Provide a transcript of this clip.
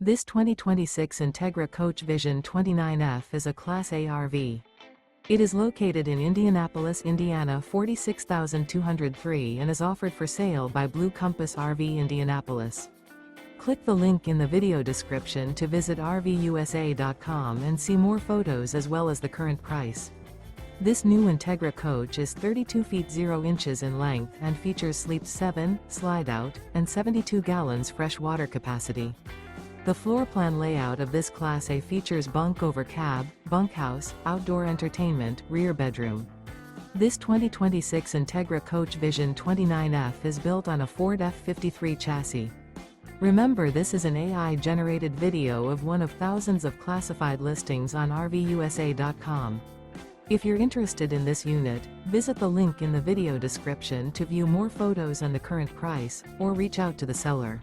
This 2026 Entegra Coach Vision 29F is a Class A RV. It is located in Indianapolis, Indiana 46203 and is offered for sale by Blue Compass RV Indianapolis. Click the link in the video description to visit RVUSA.com and see more photos as well as the current price. This new Entegra coach is 32 feet 0 inches in length and features sleep 7, slide-out, and 72 gallons fresh water capacity. The floor plan layout of this Class A features Bunk Over Cab, Bunkhouse, outdoor entertainment, rear bedroom. This 2026 Entegra Coach Vision 29F is built on a Ford F53 chassis. Remember, this is an AI-generated video of one of thousands of classified listings on RVUSA.com. If you're interested in this unit, visit the link in the video description to view more photos and the current price, or reach out to the seller.